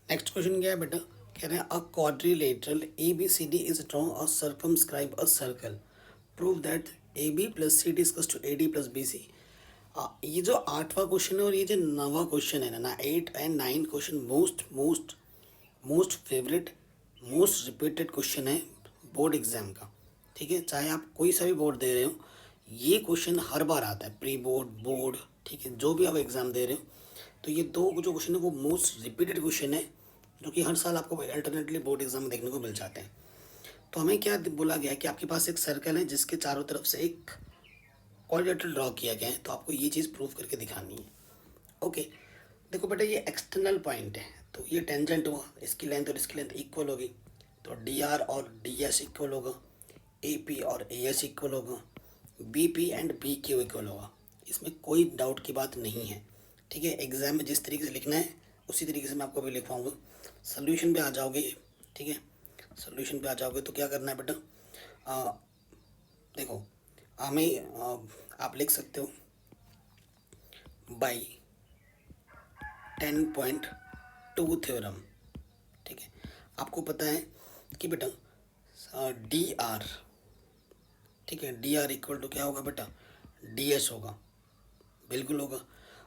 Next question क्या है बेटा, कह रहे हैं a quadrilateral A B C D is draw a circumscribe a circle, prove that A B plus C D is to A D plus B C. ये जो आठवां question है और ये जो नवा क्वेश्चन है ना, 8 and 9 question most most most favourite most repeated question है बोर्ड एग्जाम का। ठीक है, चाहे आप कोई सा भी बोर्ड दे रहे हो, ये क्वेश्चन हर बार आता है, प्री बोर्ड बोर्ड, ठीक है, जो भी आप एग्ज़ाम दे रहे हो। तो ये दो जो क्वेश्चन है वो मोस्ट रिपीटेड क्वेश्चन है, जो कि हर साल आपको अल्टरनेटली बोर्ड एग्जाम में देखने को मिल जाते हैं। तो हमें क्या बोला गया है कि आपके पास एक सर्कल है जिसके चारों तरफ से एक क्वाड्रिलेटरल ड्रॉ किया गया है, तो आपको ये चीज़ प्रूव करके दिखानी है। ओके, देखो बेटा, ये एक्सटर्नल पॉइंट है, तो ये टेंजेंट हुआ, इसकी लेंथ और इसकी लेंथ इक्वल होगी, तो डी आर और डी एस इक्वल होगा, ए पी और ए एस इक्वल होगा, B P and B Q equal होगा। इसमें कोई डाउट की बात नहीं है। ठीक है, एग्जाम में जिस तरीके से लिखना है उसी तरीके से मैं आपको भी लिखवाऊंगा। सोल्यूशन पे आ जाओगे, ठीक है, सोल्यूशन पे आ जाओगे तो क्या करना है बेटा, देखो हमें आप लिख सकते हो बाई 10.2 थ्योरम। ठीक है, आपको पता है कि बेटा डी आर, ठीक है, डी आर इक्वल टू क्या होगा बेटा, डी एस होगा, बिल्कुल होगा,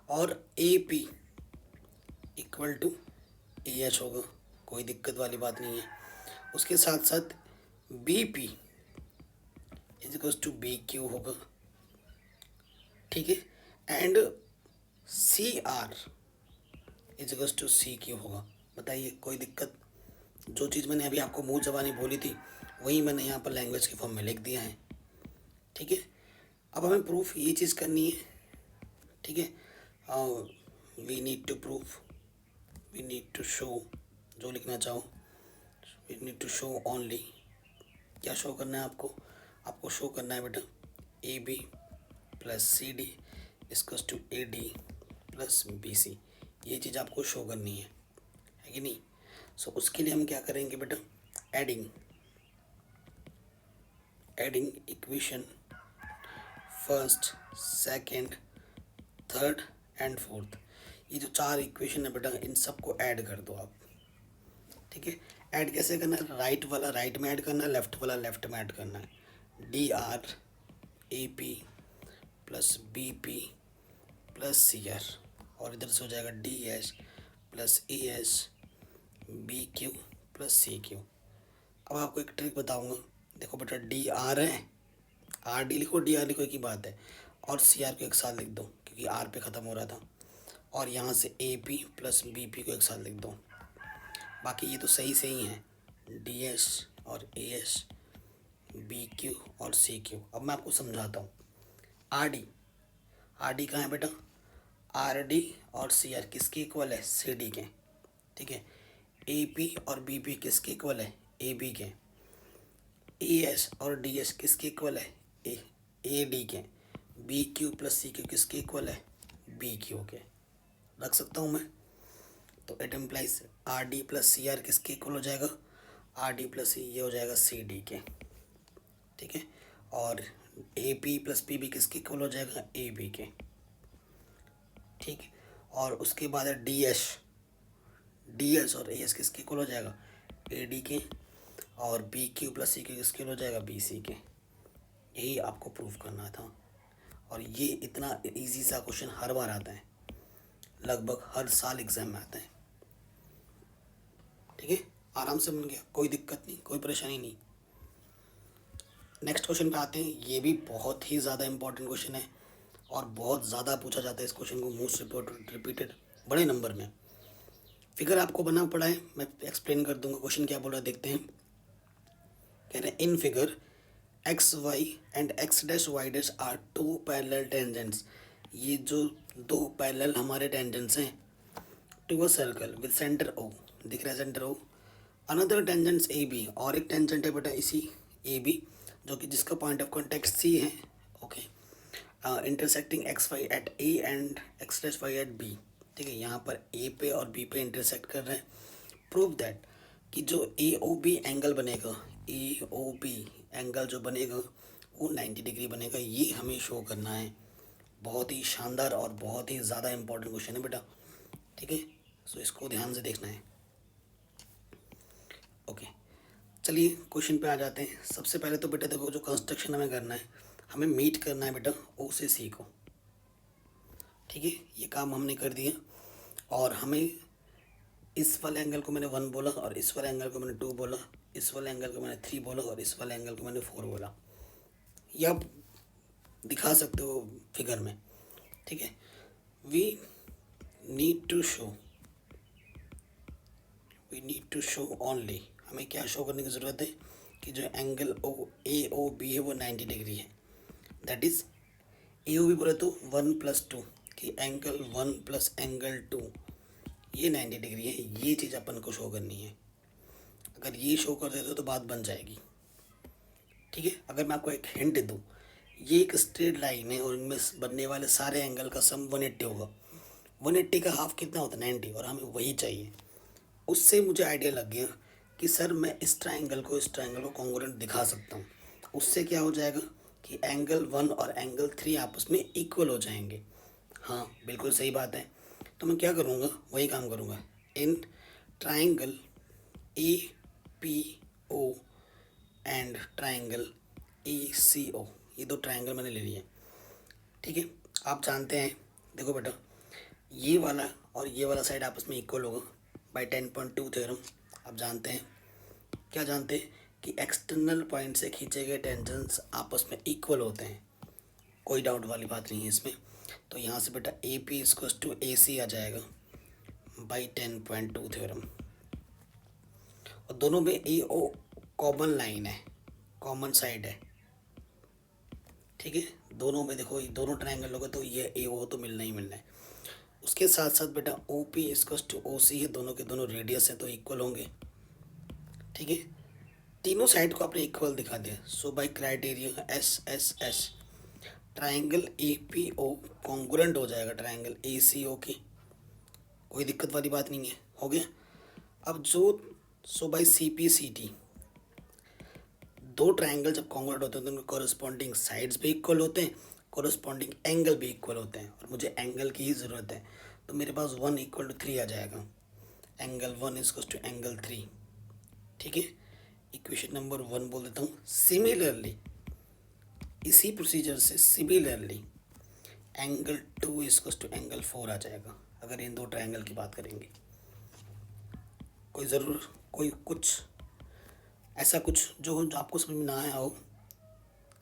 और A P equal to A H होगा, कोई दिक्कत वाली बात नहीं है। उसके साथ साथ B P is equal to B Q होगा, ठीक है, and C R is equal to C Q होगा। बताइए कोई दिक्कत? जो चीज़ मैंने अभी आपको मुंह ज़बानी बोली थी वही मैंने यहाँ पर लैंग्वेज के फॉर्म में लिख दिया है। ठीक है, अब हमें प्रूफ ये चीज़ करनी है। ठीक है, we need to proof, we need to show, जो लिखना चाहो, we need to show only. क्या शो करना है आपको? आपको शो करना है बेटा A B plus C D equals to A D plus B C, ये चीज़ आपको शो करनी है कि नहीं? सो उसके लिए हम क्या करेंगे बेटा, adding adding equation first second third and fourth, ये जो चार इक्वेशन है बेटा इन सबको ऐड कर दो आप। ठीक है, ऐड कैसे करना है? राइट वाला राइट में ऐड करना है, लेफ्ट वाला लेफ्ट में ऐड करना है। D R A P plus B P plus C R, और इधर से हो जाएगा D S plus A S B Q plus C Q. अब आपको एक ट्रिक बताऊंगा, देखो बेटा डी आर है, आर डी लिखो डी आर लिखो एक ही बात है, और सी आर को एक साथ लिख दो क्योंकि आर पे ख़त्म हो रहा था, और यहाँ से A P plus B P को एक साथ लिख दो। बाकी ये तो सही सही है, डी एस और ए एस बी क्यू और सी क्यू। अब मैं आपको समझाता हूँ। आर डी कहाँ है बेटा? आर डी और सी आर किसके इक्वल है? सी डी के। ठीक है, ए पी और बी पी किसके इक्वल है? ए बी के। ए एस और डी एस किसके इक्वल है? ए डी के। B Q plus C Q किसके इक्वल है? बी क्यू के। रख सकता हूँ मैं? तो it implies R D plus C R किसके इक्वल हो जाएगा? आर डी प्लस सी, ये हो जाएगा सी डी के। ठीक है, और A P plus P B किसके इक्वल हो जाएगा? ए बी के। ठीक है, और उसके बाद है डी एस और ए एस किसके इक्वल हो जाएगा? ए डी के, और B Q plus C Q किसके इक्वल हो जाएगा? बी सी के। यही आपको प्रूफ करना था, और ये इतना इजी सा क्वेश्चन हर बार आता है, लगभग हर साल एग्जाम में आता है। ठीक है, आराम से बन गया, कोई दिक्कत नहीं, कोई परेशानी नहीं। नेक्स्ट क्वेश्चन पे आते हैं, ये भी बहुत ही ज़्यादा इंपॉर्टेंट क्वेश्चन है और बहुत ज़्यादा पूछा जाता है इस क्वेश्चन को, मोस्ट रिपीटेड बड़े नंबर में। फिगर आपको बना पड़ा है, मैं एक्सप्लेन कर दूंगा। क्वेश्चन क्या बोल रहा है देखते हैं। कह रहे हैं in figure X Y and X dash Y dash are two parallel tangents, ये जो दो पैरेलल हमारे टेंजेंट्स हैं to a circle with centre O, दिख रहा है centre O, another tangents A B, और एक टेंजेंट है बेटा इसी ए बी जो कि जिसका पॉइंट ऑफ कॉन्टेक्ट सी है। Okay, intersecting X Y at A and X dash Y dash at. ठीक है, यहाँ पर ए पे और बी पे इंटरसेक्ट कर रहे हैं। प्रूव दैट कि जो ए ओ बी एंगल बनेगा, ए ओ बी एंगल जो बनेगा वो 90 डिग्री बनेगा, ये हमें शो करना है। बहुत ही शानदार और बहुत ही ज़्यादा इंपॉर्टेंट क्वेश्चन है बेटा। ठीक है, सो इसको ध्यान से देखना है। ओके, चलिए क्वेश्चन पे आ जाते हैं। सबसे पहले तो बेटा देखो, जो कंस्ट्रक्शन हमें करना है, हमें मीट करना है बेटा ओ से सी को। ठीक है, ये काम हमने कर दिया। और हमें इस वाले एंगल को मैंने 1 बोला, और इस वाले एंगल को मैंने 2 बोला, इस वाले एंगल को मैंने 3 बोला, और इस वाले एंगल को मैंने 4 बोला। ये आप दिखा सकते हो फिगर में। ठीक है, we need to show only, हमें क्या शो करने की ज़रूरत है कि जो एंगल ओ बी है वो 90 डिग्री है। That is A O B बोले तो 1+2, कि एंगल 1 प्लस एंगल 2 ये 90 डिग्री है। ये चीज़ अपन को शो करनी है। अगर ये शो कर देते तो बात बन जाएगी। ठीक है, अगर मैं आपको एक हिंट दूँ, ये एक स्ट्रेट लाइन है और इनमें बनने वाले सारे एंगल का सम 180 होगा। 180 का हाफ कितना होता है? 90, और हमें वही चाहिए। उससे मुझे आइडिया लग गया कि सर मैं इस ट्राइंगल को कॉन्ग्रुएंट दिखा सकता हूँ। उससे क्या हो जाएगा कि एंगल 1 और एंगल 3 आपस में इक्वल हो जाएंगे। हाँ, बिल्कुल सही बात है। तो मैं क्या करूँगा, वही काम करूँगा। In triangle A P O and triangle A C O, ये 2 ट्राइंगल मैंने ले लिए। ठीक है, आप जानते हैं, देखो बेटा, ये वाला और ये वाला साइड आपस में इक्वल होगा बाय 10.2 थ्योरम। आप जानते हैं, क्या जानते हैं कि एक्सटर्नल पॉइंट से खींचे गए टेंजेंट्स आपस में इक्वल होते हैं। कोई डाउट वाली बात नहीं है इसमें। तो यहाँ से बेटा ए पी इक्वल्स टू ए सी आ जाएगा बाई 10.2 थ्योरम। और दोनों में ए ओ कॉमन लाइन है, कॉमन साइड है। ठीक है, दोनों में देखो, दोनों ट्रायंगल होगा तो ये ए ओ तो मिलना ही मिलना है। उसके साथ साथ बेटा O P equals to O C है, दोनों के दोनों रेडियस है तो इक्वल होंगे। ठीक है, तीनों साइड को आपने इक्वल दिखा दिया। So by criteria S S S, triangle A P O congruent हो जाएगा ट्राइंगल ए सी ओ की। कोई दिक्कत वाली बात नहीं है, हो गया। अब so by C P C T, 2 triangle जब कॉन्ग्रुएंट होते हैं तो उनके कॉरस्पॉन्डिंग साइड्स भी इक्वल होते हैं, कॉरस्पॉन्डिंग एंगल भी इक्वल होते हैं, और मुझे एंगल की ही ज़रूरत है। तो मेरे पास 1=3 आ जाएगा। Angle 1 equals to angle 3। ठीक है, इक्वेशन नंबर 1 बोल देता हूँ। सिमिलरली, इसी प्रोसीजर से similarly angle 2 equals to angle 4 आ जाएगा, अगर इन 2 ट्राइंगल की बात करेंगे। कोई कुछ ऐसा कुछ जो आपको समझ में ना आया हो,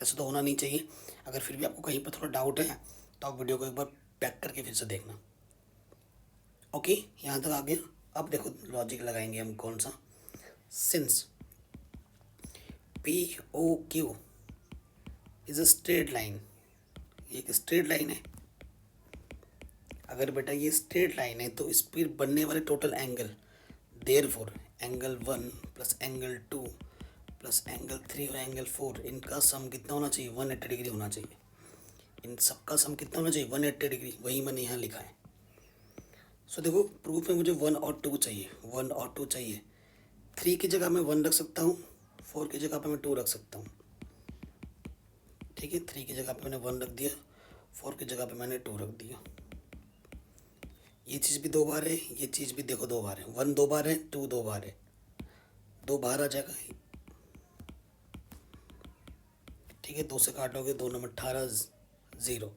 ऐसा तो होना नहीं चाहिए। अगर फिर भी आपको कहीं पर थोड़ा डाउट है तो आप वीडियो को एक बार बैक करके फिर से देखना। ओके, यहाँ तक आ गया। अब देखो लॉजिक लगाएंगे हम कौन सा। Since P O Q is a straight line, ये एक स्ट्रेट लाइन है। अगर बेटा ये स्ट्रेट लाइन है तो इस पर बनने वाले total angle, therefore angle 1 plus angle 2 plus angle 3 और एंगल 4, इनका सम कितना होना चाहिए? 180 डिग्री होना चाहिए। इन सबका सम कितना होना चाहिए? 180 डिग्री। वही मैंने यहाँ लिखा है। सो देखो, प्रूफ में मुझे 1 और 2 चाहिए, 1 और 2 चाहिए। 3 की जगह मैं 1 रख सकता हूँ, 4 की जगह पे मैं 2 रख सकता हूँ। ठीक है, 3 की जगह पे मैंने 1 रख दिया, 4 की जगह पे मैंने 2 रख दिया। ये चीज़ भी 2 बार है, ये चीज़ भी देखो 2 बार है। 1 2 बार है, 2 2 बार है, 2 बाहर आ जाएगा। ठीक है, 2 से काटोगे, 2 नंबर 18 0।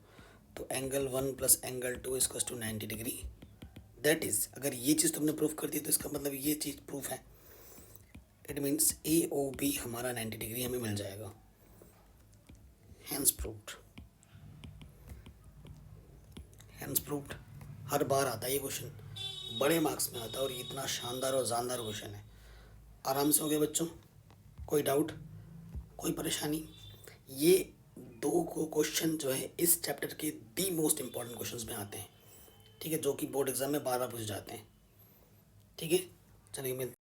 तो angle 1 plus angle 2 equals to 90 degree. That is, अगर ये चीज़ तुमने प्रूफ कर दी तो इसका मतलब ये चीज़ प्रूफ है। It means A O B हमारा 90 डिग्री हमें मिल जाएगा। Hence proved, hence proved. हर बार आता है ये क्वेश्चन, बड़े मार्क्स में आता है, और ये इतना शानदार और जानदार क्वेश्चन है। आराम से हो गया बच्चों, कोई डाउट, कोई परेशानी? ये 2 क्वेश्चन जो है इस चैप्टर के दी मोस्ट इम्पॉर्टेंट क्वेश्चंस में आते हैं। ठीक है, जो कि बोर्ड एग्जाम में बार बार पूछे जाते हैं। ठीक है, चलिए मिलते